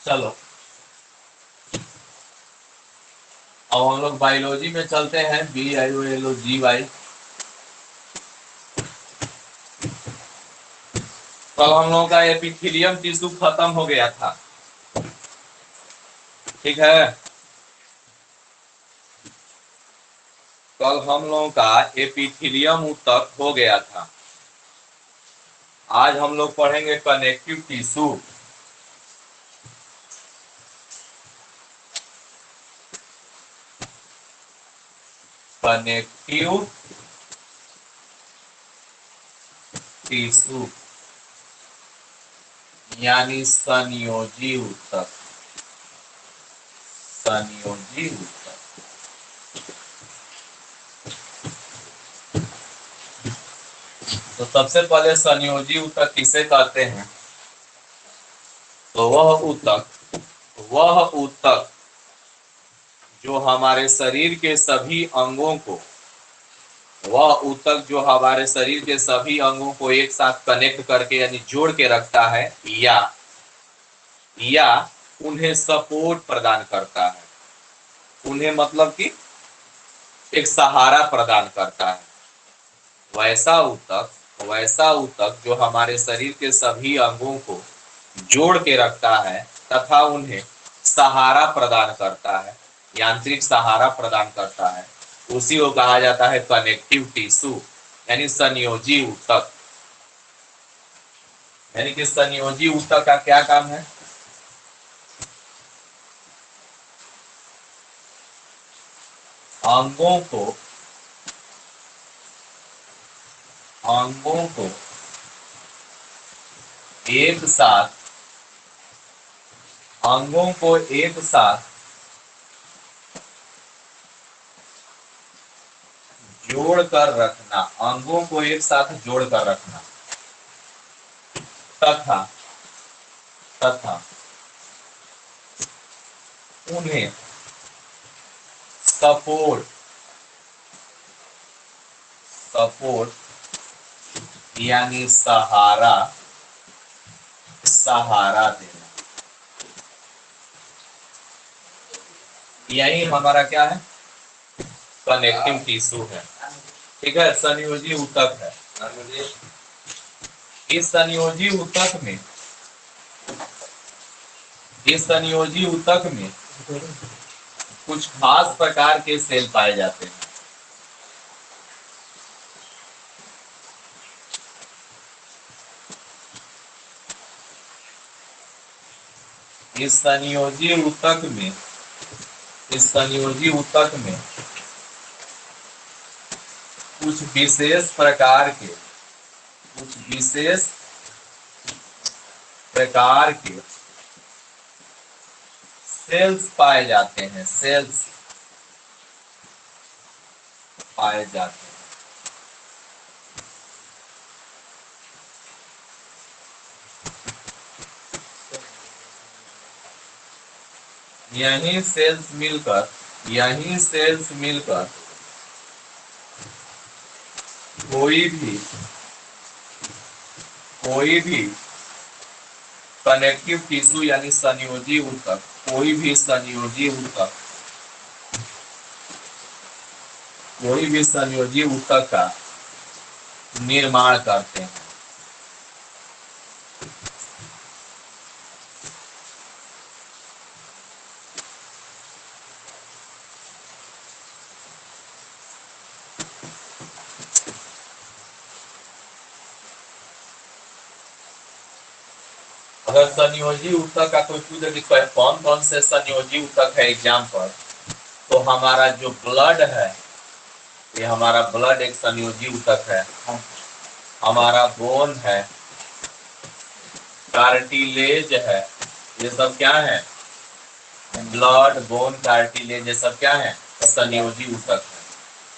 चलो अब हम लोग बायोलॉजी में चलते हैं। BIOLOGY। कल हम लोगों का एपिथेलियम टिश्यू खत्म हो गया था, ठीक है। कल हम लोगों का एपिथेलियम ऊतक हो गया था। आज हम लोग पढ़ेंगे कनेक्टिव टिश्यू। कनेक्टिव टिश्यू यानी संयोजी ऊतक। संयोजी ऊतक। तो सबसे पहले संयोजी ऊतक किसे कहते हैं? तो वह ऊतक जो हमारे शरीर के सभी अंगों को वह ऊतक जो हमारे शरीर के सभी अंगों को एक साथ कनेक्ट करके यानी जोड़ के रखता है, या उन्हें सपोर्ट प्रदान करता है। उन्हें मतलब कि एक सहारा प्रदान करता है। वैसा ऊतक जो हमारे शरीर के सभी अंगों को जोड़ के रखता है तथा उन्हें सहारा प्रदान करता है, यांत्रिक सहारा प्रदान करता है, उसी को कहा जाता है कनेक्टिव टिश्यू यानी संयोजी ऊतक। यानी कि संयोजी ऊतक का क्या काम है? अंगों को अंगों को एक साथ अंगों को एक साथ जोड़कर रखना। अंगों को एक साथ जोड़कर रखना तथा तथा उन्हें सपोर्ट सपोर्ट यानी सहारा सहारा देना। यही हमारा क्या है? कनेक्टिव टिश्यू है, ठीक है। संयोजी ऊतक है। इस संयोजी ऊतक में इस संयोजी ऊतक में कुछ खास प्रकार के सेल पाए जाते हैं। इस संयोजी ऊतक में कुछ विशेष प्रकार के सेल्स पाए जाते हैं। सेल्स पाए जाते हैं। यही सेल्स मिलकर कोई भी कनेक्टिव टिश्यू यानी कोई भी संयोजी ऊतक का निर्माण करते हैं। अगर संयोजी ऊतक का कोई पूछे कि कौन कौन से संयोजी ऊतक है एग्जाम्पल, तो हमारा जो ब्लड है, ये हमारा ब्लड एक संयोजी ऊतक है। हमारा बोन है, कार्टिलेज है, ये सब क्या है? ब्लड, बोन, कार्टिलेज, ये सब क्या है? संयोजी ऊतक है।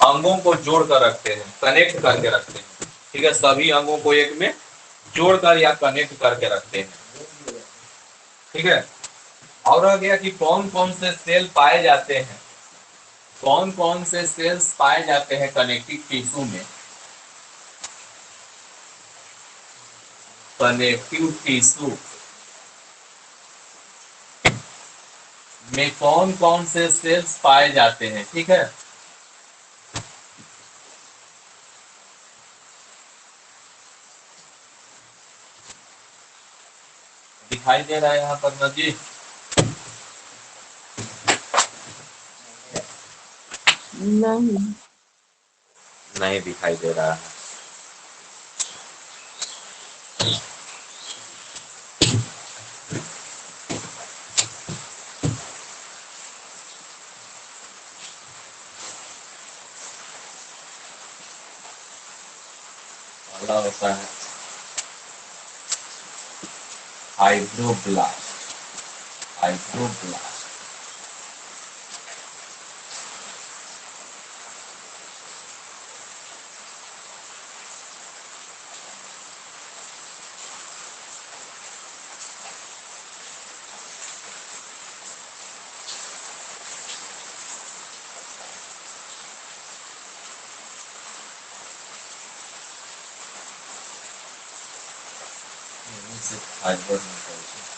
अंगों को जोड़ कर रखते हैं, कनेक्ट करके रखते हैं, ठीक है। सभी अंगों को एक में जोड़कर या कनेक्ट करके रखते हैं, ठीक है। और आ गया कि कौन कौन से सेल पाए जाते हैं। कौन कौन से सेल्स पाए जाते हैं कनेक्टिव टिश्यू में? कनेक्टिव टिश्यू में कौन कौन से सेल्स पाए जाते हैं, ठीक है। दिखाई दे रहा है यहाँ पर नजी? नहीं। नहीं दिखाई दे रहा है। पहला होता है हाइड्रोब्लास्ट। हाइड्रोब्लास्ट। फाइबर निकलते हैं।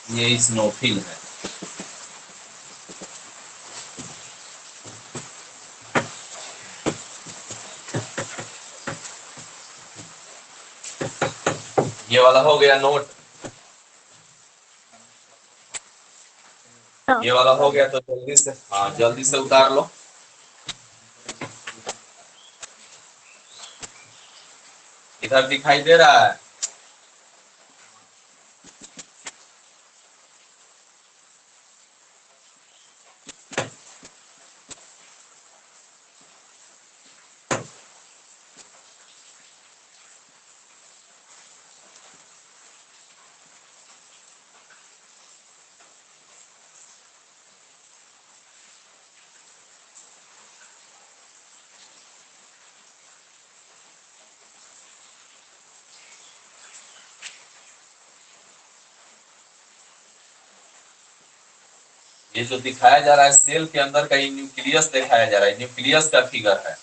ये स्नोफिल है। ये वाला हो गया नोट। हाँ। ये वाला हो गया तो जल्दी से, हाँ जल्दी से उतार लो। इधर दिखाई दे रहा है। ये जो दिखाया जा रहा है सेल के अंदर का ये न्यूक्लियस दिखाया जा रहा है, न्यूक्लियस का फिगर है।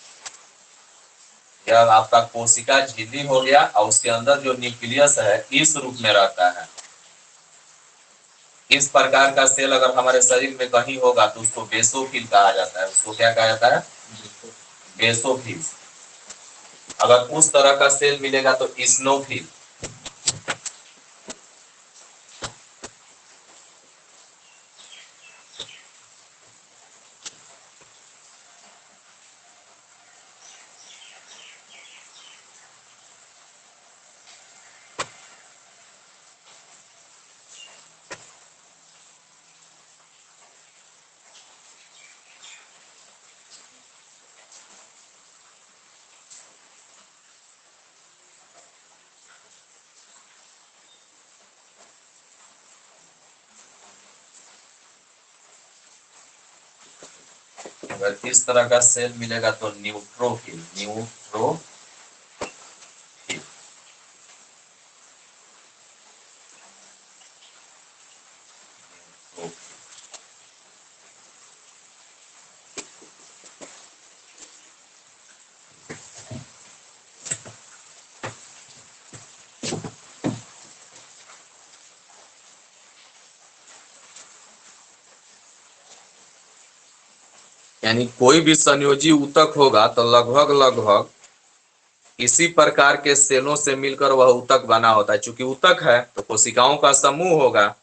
यह आपका कोशिका झिल्ली हो गया और उसके अंदर जो न्यूक्लियस है इस रूप में रहता है। इस प्रकार का सेल अगर हमारे शरीर में कहीं होगा तो उसको बेसोफिल कहा जाता है। उसको क्या कहा जाता है? बेसोफिल। अगर उस तरह का सेल मिलेगा तो इस्नोफिल। अगर इस तरह का सेल मिलेगा तो न्यूट्रोफिल। न्यूट्रोफिल। यानी कोई भी संयोजी ऊतक होगा तो लगभग लगभग इसी प्रकार के सेलों से मिलकर वह ऊतक बना होता है। चूंकि ऊतक है तो कोशिकाओं का समूह होगा,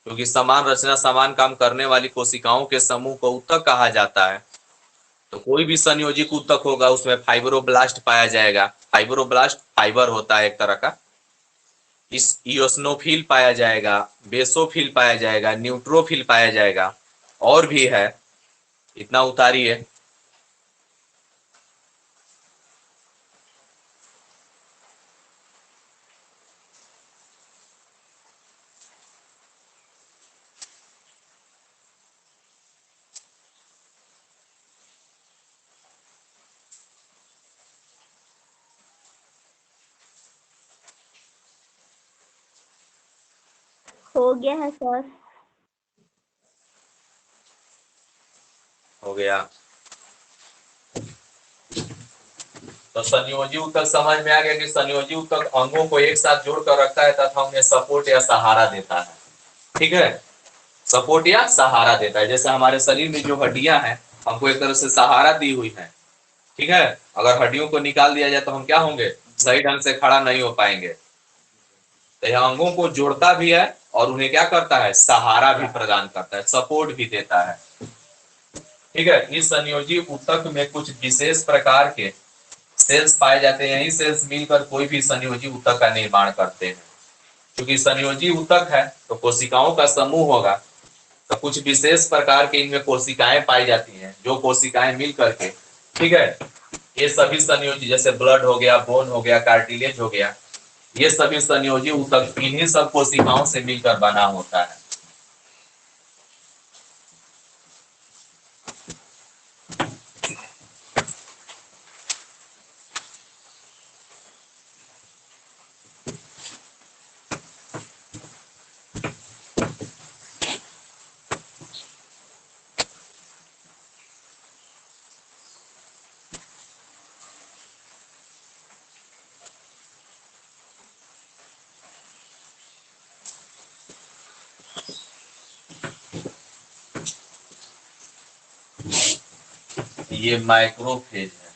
क्योंकि समान रचना समान काम करने वाली कोशिकाओं के समूह को ऊतक कहा जाता है। तो कोई भी संयोजित ऊतक होगा उसमें फाइब्रोब्लास्ट पाया जाएगा। फाइब्रोब्लास्ट फाइबर होता है एक तरह का। इस इओसिनोफिल पाया जाएगा, बेसोफिल पाया जाएगा, न्यूट्रोफिल पाया जाएगा, और भी है, इतना उतारिए। हो गया है सर। हो गया। तो संयोजी ऊतक समझ में आ गया कि संयोजी ऊतक अंगों को एक साथ जोड़कर रखता है तथा उन्हें सपोर्ट या सहारा देता है। ठीक है, सपोर्ट या सहारा देता है। जैसे हमारे शरीर में जो हड्डियां हैं हमको एक तरह से सहारा दी हुई है। ठीक है, अगर हड्डियों को निकाल दिया जाए तो हम क्या होंगे, सही ढंग से खड़ा नहीं हो पाएंगे। तो यह अंगों को जोड़ता भी है और उन्हें क्या करता है, सहारा भी प्रदान करता है, सपोर्ट भी देता है। ठीक है, इस संयोजी ऊतक में कुछ विशेष प्रकार के सेल्स पाए जाते हैं। यही सेल्स मिलकर कोई भी संयोजी ऊतक का निर्माण करते हैं। क्योंकि संयोजी ऊतक है तो कोशिकाओं का समूह होगा, तो कुछ विशेष प्रकार के इनमें कोशिकाएं पाई जाती हैं, जो कोशिकाएं मिल करके, ठीक है, ये सभी संयोजी, जैसे ब्लड हो गया, बोन हो गया, कार्टिलेज हो गया, ये सभी संयोजी ऊतक इन्हीं सब कोशिकाओं से मिलकर बना होता है। ये माइक्रोफेज है।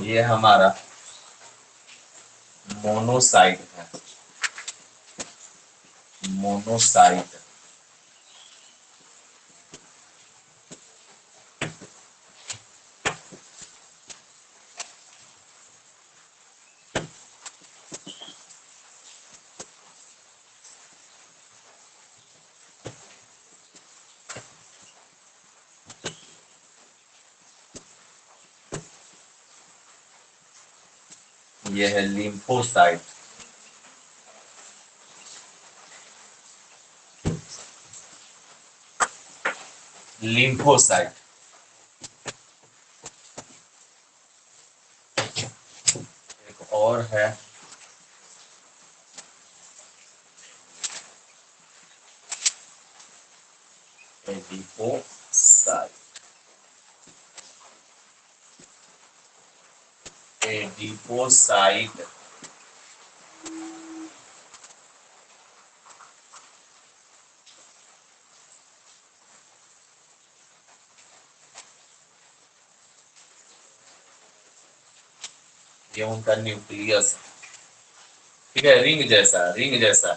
ये हमारा मोनोसाइट है, मोनोसाइट। ये है लिम्फोसाइट। लिम्फोसाइट एक और है, एडिपोसाइट। एडिपोसाइट ये उनका न्यूक्लियस है। ठीक है, रिंग जैसा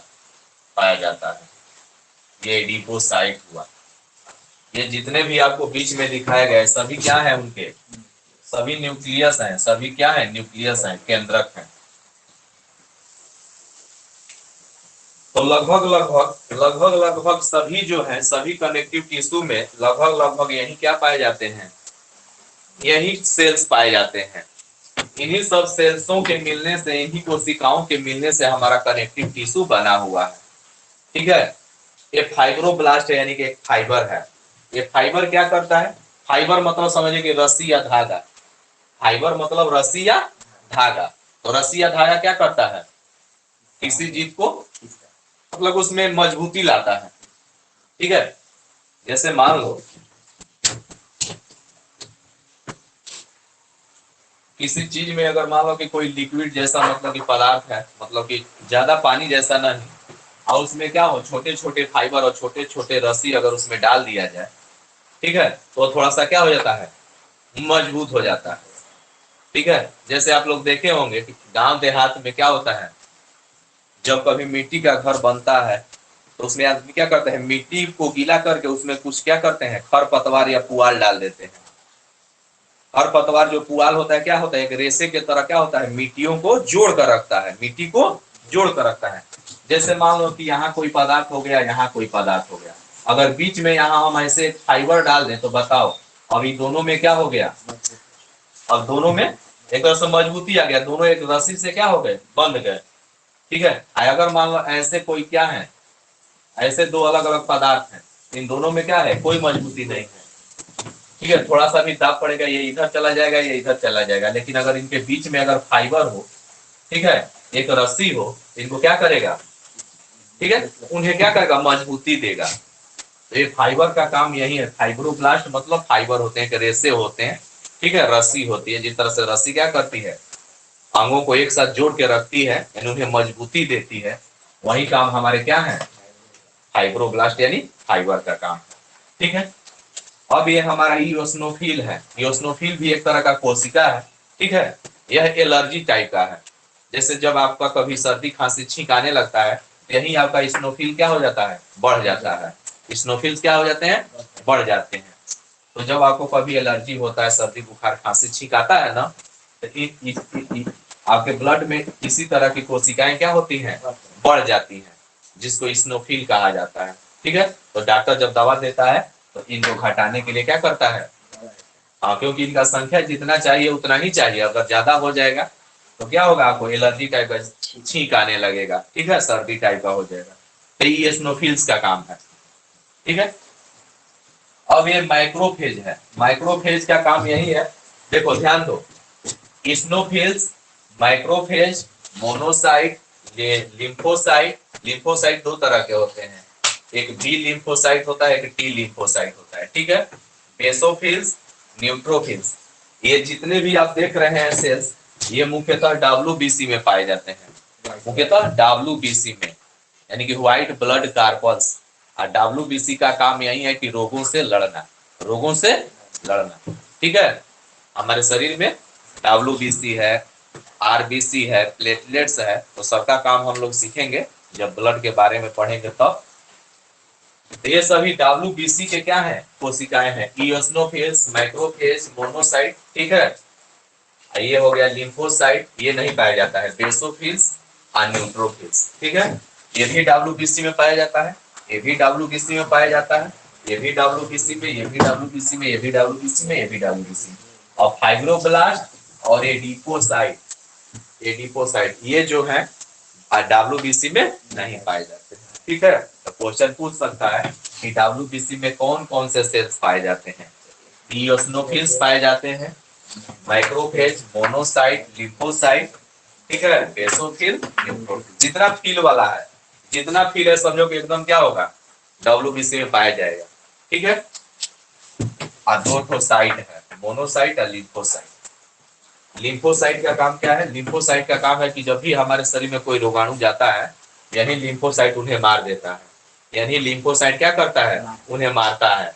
पाया जाता है, ये एडिपोसाइट हुआ। ये जितने भी आपको बीच में दिखाए गए सभी क्या है, उनके सभी न्यूक्लियस हैं। सभी क्या है, न्यूक्लियस हैं, केंद्रक हैं। तो लगभग सभी जो है, सभी कनेक्टिव टिश्यू में लगभग यही क्या पाए जाते हैं, यही सेल्स पाए जाते हैं। इन्हीं सब सेल्सों के मिलने से, इन्हीं कोशिकाओं के मिलने से हमारा कनेक्टिव टिश्यू बना हुआ है। ठीक है, ये फाइब्रोब्लास्ट है, यानी कि एक फाइबर है। ये फाइबर क्या करता है, फाइबर मतलब समझिए कि रस्सी या धागा। फाइबर मतलब रस्सी या धागा। तो रस्सी या धागा क्या करता है, किसी चीज को मतलब उसमें मजबूती लाता है। ठीक है, जैसे मान लो किसी चीज में अगर मान लो कि कोई लिक्विड जैसा मतलब कि पदार्थ है, मतलब कि ज्यादा पानी जैसा नहीं, और उसमें क्या हो छोटे छोटे फाइबर और छोटे छोटे रस्सी अगर उसमें डाल दिया जाए, ठीक है, तो थोड़ा सा क्या हो जाता है, मजबूत हो जाता है। ठीक है, जैसे आप लोग देखे होंगे कि गांव देहात में क्या होता है, जब कभी मिट्टी का घर बनता है तो उसमें आदमी क्या करते हैं, मिट्टी को गीला करके उसमें कुछ क्या करते हैं, खर पतवार या पुआल डाल देते हैं। खर पतवार जो पुआल होता है क्या होता है, एक रेशे के तरह क्या होता है, मिट्टियों को जोड़ कर रखता है, मिट्टी को जोड़ कर रखता है। जैसे मान लो कि यहाँ कोई पदार्थ हो गया, यहाँ कोई पदार्थ हो गया, अगर बीच में यहाँ हम ऐसे फाइबर डाल दें तो बताओ, अभी दोनों में क्या हो गया, अब दोनों में एक तरह से मजबूती आ गया, दोनों एक रस्सी से क्या हो गए, बंध गए। ठीक है, अगर मान लो ऐसे कोई क्या है, ऐसे दो अलग अलग पदार्थ हैं, इन दोनों में क्या है, कोई मजबूती नहीं है। ठीक है, थोड़ा सा भी दाब पड़ेगा, ये इधर चला जाएगा, ये इधर चला जाएगा, लेकिन अगर इनके बीच में अगर फाइबर हो, ठीक है, एक रस्सी हो, इनको क्या करेगा, ठीक है, उन्हें क्या करेगा, मजबूती देगा। तो ये फाइबर का काम यही है, फाइब्रोब्लास्ट मतलब फाइबर होते हैं, रेशे होते हैं, ठीक है, रस्सी होती है, जिस तरह से रस्सी क्या करती है, अंगों को एक साथ जोड़ के रखती है, यानी उन्हें मजबूती देती है, वही काम हमारे क्या है, फाइब्रोब्लास्ट यानी फाइबर का काम। ठीक है, अब ये हमारा इओसिनोफिल है, इओसिनोफिल भी एक तरह का कोशिका है। ठीक है, यह एलर्जी टाइप का है, जैसे जब आपका कभी सर्दी खांसी छींक आने लगता है, यही आपका इस्नोफिल क्या हो जाता है, बढ़ जाता है, इस्नोफिल्स क्या हो जाते हैं, बढ़ जाते हैं। तो जब आपको कभी एलर्जी होता है, सर्दी बुखार खांसी छींक आता है ना, तो आपके ब्लड में इसी तरह की कोशिकाएं क्या होती हैं, बढ़ जाती हैं, जिसको इस्नोफिल कहा जाता है। ठीक है, तो डॉक्टर जब दवा देता है तो इनको घटाने के लिए क्या करता है, हाँ, क्योंकि इनका संख्या जितना चाहिए उतना ही चाहिए, अगर ज्यादा हो जाएगा तो क्या होगा, आपको एलर्जी टाइप का छींक आने लगेगा, ठीक है, सर्दी टाइप का हो जाएगा। तो ये स्नोफिल्स का काम है। ठीक है, अब ये माइक्रोफेज है, माइक्रोफेज का काम यही है, देखो ध्यान दो, स्नोफिल्स, माइक्रोफेज, मोनोसाइट, ये लिम्फोसाइट। लिम्फोसाइट दो तरह के होते हैं, एक बी लिम्फोसाइट होता है, एक टी लिम्फोसाइट होता है। ठीक है, बेसोफिल्स, न्यूट्रोफिल्स, ये जितने भी आप देख रहे हैं सेल्स, ये मुख्यतः डब्ल्यूबीसी में पाए जाते हैं, मुख्यतः डब्ल्यूबीसी में, यानी कि व्हाइट ब्लड कार्पल्स। और डब्ल्यूबीसी का काम यही है कि रोगों से लड़ना, रोगों से लड़ना। ठीक है, हमारे शरीर में डब्ल्यूबीसी है, आरबीसी है, प्लेटलेट्स है, तो सबका काम हम लोग सीखेंगे जब ब्लड के बारे में पढ़ेंगे तब। तो ये सभी डब्ल्यूबीसी के क्या है, कोशिकाएं हैं, इओसिनोफिल्स, माइक्रोफेज, मोनोसाइट। ठीक है, ये हो गया लिम्फोसाइट, ये नहीं पाया जाता है, बेसोफिल्स और न्यूट्रोफिल्स। ठीक है, ये भी डब्ल्यूबीसी में पाया जाता है, ये भी डब्ल्यूबीसी में पाया जाता है, ये भी डब्ल्यूबीसी में, ये भी डब्ल्यूबीसी में, ये भी डब्ल्यूबीसी में, ये भी डब्ल्यूबीसी में। और फाइब्रोब्लास्ट और एडिपोसाइट, एडिपोसाइट ये जो है डब्ल्यूबीसी में नहीं पाए जाते हैं। ठीक है, तो क्वेश्चन पूछ सकता है कि डब्ल्यूबीसी में कौन कौन से सेल्स पाए जाते हैं, इओसिनोफिल्स पाए जाते हैं, माइक्रोफेज, मोनोसाइट, लिम्फोसाइट, ठीक है, बेसोफिल, न्यूट्रोफिल। जितना फील वाला है, जितना फील है समझो कि एकदम क्या होगा, डब्ल्यूबीसी में पाया जाएगा। ठीक है, और दो ठो साइट है, मोनोसाइट और लिम्फोसाइट। लिम्फोसाइट का काम क्या है, लिम्फोसाइट का काम है कि जब भी हमारे शरीर में कोई रोगाणु जाता है, यानी लिम्फोसाइट उन्हें मार देता है, यानी लिम्फोसाइट क्या करता है, उन्हें मारता है।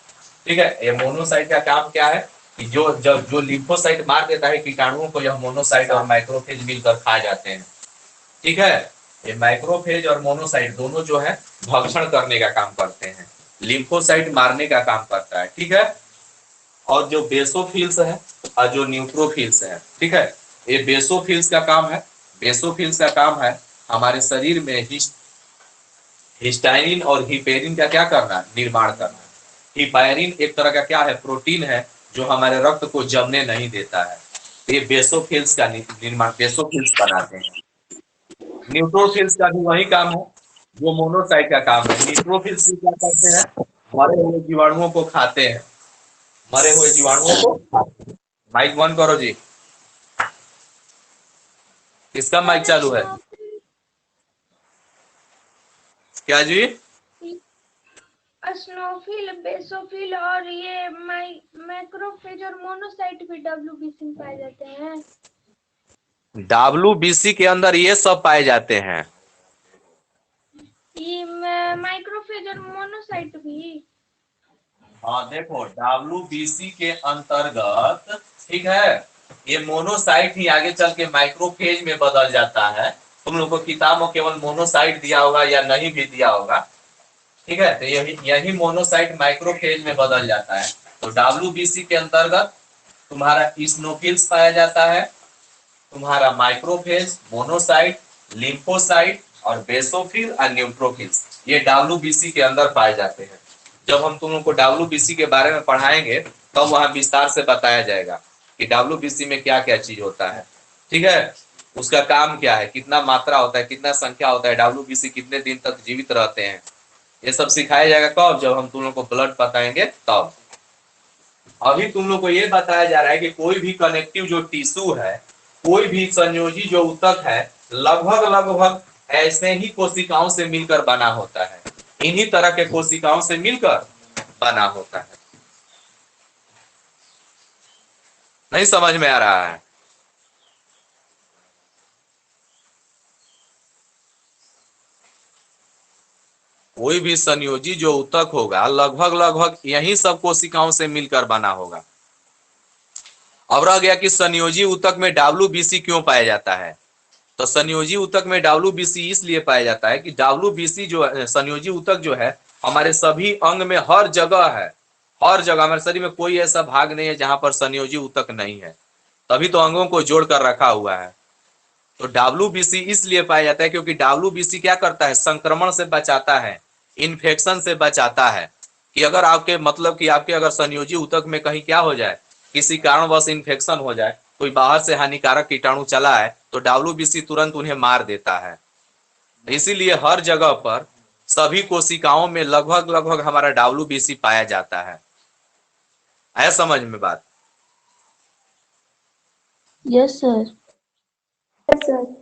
ठीक है, ये मोनोसाइट का काम क्या है कि जो जब जो लिम्फोसाइट मार देता है कीटाणुओं को, यह मोनोसाइट और माइक्रोफेज मिलकर खा जाते हैं। ठीक है, ये माइक्रोफेज और मोनोसाइट दोनों जो है भक्षण करने का काम करते हैं, लिम्फोसाइट मारने का काम करता है। ठीक है, और जो बेसोफिल्स है और जो न्यूट्रोफिल्स है, ठीक है, ये बेसोफिल्स का काम है, बेसोफिल्स का काम है हमारे शरीर में हिस्टाइनिन और हिपेरिन का क्या करना, निर्माण करना। हिपेरिन एक तरह का क्या है, प्रोटीन है, जो हमारे रक्त को जमने नहीं देता है। ये बेसोफिल्स का निर्माण, बेसोफिल्स बनाते हैं। न्यूट्रोफिल्स का भी वही काम है जो मोनोसाइट का काम है। न्यूट्रोफिल्स क्या करते हैं, मरे हुए जीवाणुओं को खाते हैं, मरे हुए जीवाणुओं को। माइक बंद करो जी, किसका माइक सर चालू है, क्या जी, स्नोफिल, बेसोफिल और ये मैक्रोफेज और मोनोसाइट भी डब्ल्यूबीसी में पाए जाते हैं। WBC के अंदर ये सब पाए जाते हैं। ये माइक्रोफेज और मोनोसाइट भी। हाँ देखो, WBC के अंतर्गत, ठीक है, ये मोनोसाइट ही आगे चल के माइक्रोफेज में बदल जाता है। तुम लोग को किताब में केवल मोनोसाइट दिया होगा या नहीं भी दिया होगा, ठीक है, तो यही मोनोसाइट माइक्रोफेज में बदल जाता है। तो WBC के अंतर्गत तुम्हारा इस्नोफिल्स पाया जाता है, तुम्हारा माइक्रोफेज, मोनोसाइट, लिम्फोसाइट और बेसोफिल और न्यूट्रोफिल्स, ये WBC के अंदर पाए जाते हैं। जब हम तुम लोग को WBC के बारे में पढ़ाएंगे तब वहां विस्तार से बताया जाएगा कि WBC में क्या क्या चीज होता है, ठीक है, उसका काम क्या है, कितना मात्रा होता है, कितना संख्या होता है, WBC कितने दिन तक जीवित रहते हैं, ये सब सिखाया जाएगा। कब? जब हम तुम लोग को ब्लड बताएंगे तब। अभी तुम लोग को ये बताया जा रहा है कि कोई भी कनेक्टिव जो टिश्यू है, कोई भी संयोजी जो ऊतक है, लगभग लगभग ऐसे ही कोशिकाओं से मिलकर बना होता है, इन्हीं तरह के कोशिकाओं से मिलकर बना होता है। नहीं समझ में आ रहा है? कोई भी संयोजी जो ऊतक होगा लगभग लगभग यही सब कोशिकाओं से मिलकर बना होगा। अब रह गया कि संयोजी ऊतक में WBC क्यों पाया जाता है। तो संयोजी ऊतक में WBC इसलिए पाया जाता है कि WBC जो है, संयोजी ऊतक जो है, हमारे सभी अंग में हर जगह है, हर जगह हमारे शरीर में कोई ऐसा भाग नहीं है जहां पर संयोजी ऊतक नहीं है, तभी तो अंगों को जोड़कर रखा हुआ है। तो WBC इसलिए पाया जाता है क्योंकि WBC क्या करता है, संक्रमण से बचाता है, इन्फेक्शन से बचाता है। कि अगर आपके मतलब कि आपके अगर संयोजी ऊतक में कहीं क्या हो जाए, किसी कारणवश इन्फेक्शन हो जाए, कोई बाहर से हानिकारक कीटाणु चला है, तो WBC तुरंत उन्हें मार देता है। इसीलिए हर जगह पर सभी कोशिकाओं में लगभग लगभग हमारा WBC पाया जाता है। आया समझ में बात? Yes sir.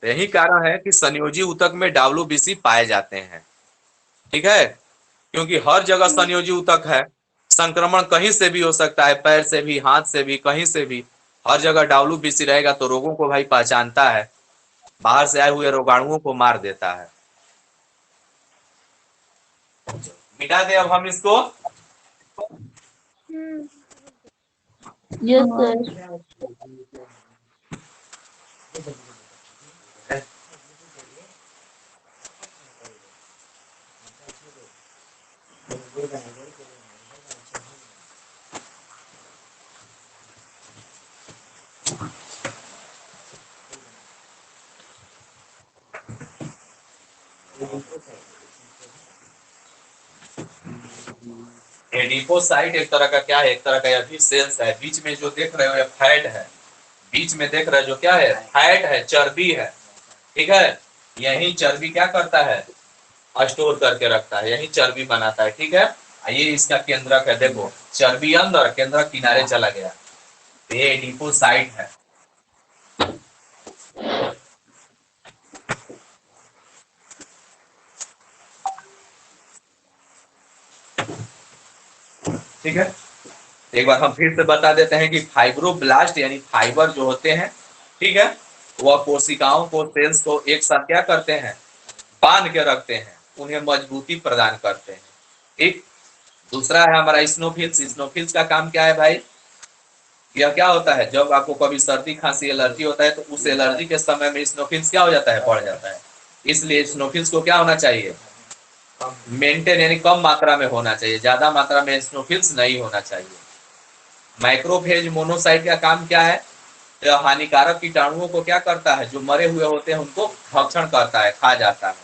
यही कारण है कि संयोजी ऊतक में WBC पाए जाते हैं, ठीक है, क्योंकि हर जगह संयोजी ऊतक है, संक्रमण कहीं से भी हो सकता है, पैर से भी, हाथ से भी, कहीं से भी, हर जगह WBC रहेगा तो रोगों को भाई पहचानता है, बाहर से आए हुए रोगाणुओं को मार देता है। मिटा दे अब हम इसको। Yes sir. एडिपोसाइट एक तरह का क्या है, एक तरह का भी सेल्स है। बीच में जो देख रहे हो ये फैट है, बीच में देख रहे हो जो क्या है, फैट है, चर्बी है, ठीक है, यही चर्बी क्या करता है, स्टोर करके रखता है, यही चर्बी बनाता है, ठीक है। ये इसका केंद्रक है, देखो चर्बी अंदर, केंद्रक किनारे चला गया, ये एडिपोसाइट है। ठीक है, एक बार हम फिर से बता देते हैं कि फाइब्रोब्लास्ट यानी फाइबर जो होते हैं, ठीक है, वह कोशिकाओं को, सेल्स को एक साथ क्या करते हैं, बांध के रखते हैं, उन्हें मजबूती प्रदान करते हैं, ठीक। दूसरा है हमारा स्नोफिल्स। स्नोफिल्स का काम क्या है भाई, यह क्या होता है, जब आपको कभी सर्दी खांसी एलर्जी होता है तो उस एलर्जी के समय में स्नोफिल्स क्या हो जाता है, बढ़ जाता है। इसलिए स्नोफिल्स को क्या होना चाहिए, मेंटेन यानी कम मात्रा में होना चाहिए, ज्यादा मात्रा में स्नोफिल्स नहीं होना चाहिए। माइक्रोफेज मोनोसाइट का काम क्या है, तो हानिकारक कीटाणुओं को क्या करता है, जो मरे हुए होते हैं उनको भक्षण करता है, खा जाता है।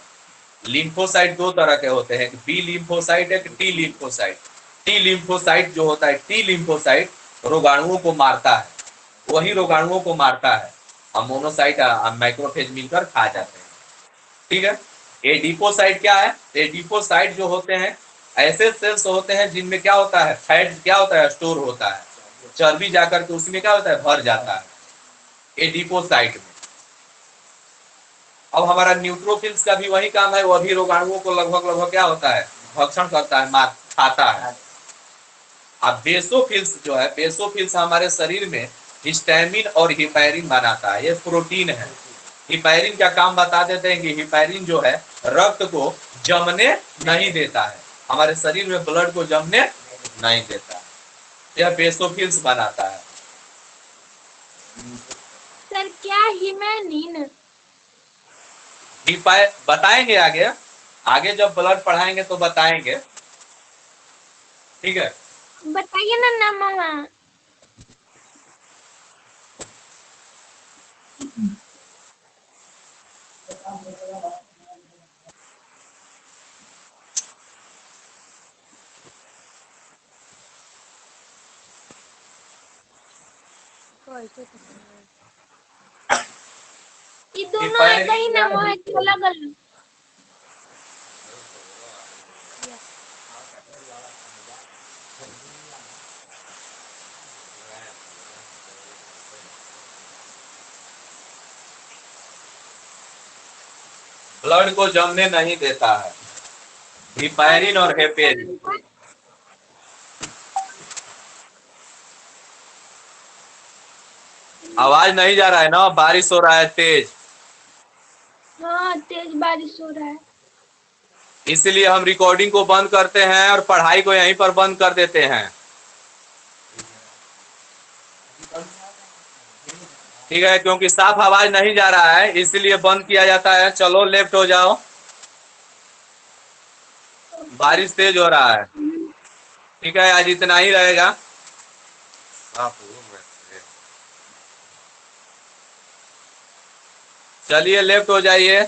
लिम्फोसाइट दो तरह के होते हैं, बी लिम्फोसाइट, एक टी लिम्फोसाइट। टी लिम्फोसाइट जो होता है, टी लिम्फोसाइट रोगाणुओं को मारता है, वही रोगाणुओं को मारता है, और मोनोसाइट माइक्रोफेज मिलकर खा जाते हैं, ठीक है। एडिपोसाइट क्या है, एडिपोसाइट जो होते हैं ऐसे सेल्स होते हैं जिनमें क्या होता है, फैट क्या होता है, स्टोर होता है, चर्बी जाकर के उसमें क्या होता है, भर जाता है एडिपोसाइट में। अब हमारा न्यूट्रोफिल्स का भी वही काम है, वह भी रोगाणुओं को लगभग लगभग क्या होता है, भक्षण करता है, मार खाता है। अब बेसोफिल्स जो है, बेसोफिल्स हमारे शरीर में हिस्टैमिन और हिपैरिन बनाता है, ये प्रोटीन है। हिपैरिन का काम बता देते हैं कि हिपैरिन जो है रक्त को जमने नहीं देता है, हमारे शरीर में ब्लड को जमने नहीं देता है, यह बेसोफिल्स बनाता है। सर क्या हिमैनिन? बताएंगे आगे, आगे जब ब्लड पढ़ाएंगे तो बताएंगे, ठीक है। बताइए ना नामा। ये दोनों एक ही नाम है कि अलग अलग? ब्लड को जमने नहीं देता है, हिपैरिन और हेपेरिन। आवाज नहीं जा रहा है ना, बारिश हो रहा है तेज, हाँ तेज बारिश हो रहा है। इसलिए हम रिकॉर्डिंग को बंद करते हैं और पढ़ाई को यहीं पर बंद कर देते हैं, ठीक है। क्योंकि साफ आवाज नहीं जा रहा है इसलिए बंद किया जाता है। चलो लेफ्ट हो जाओ, बारिश तेज हो रहा है, ठीक है। आज इतना ही रहेगा। चलिए लेफ्ट हो जाइए।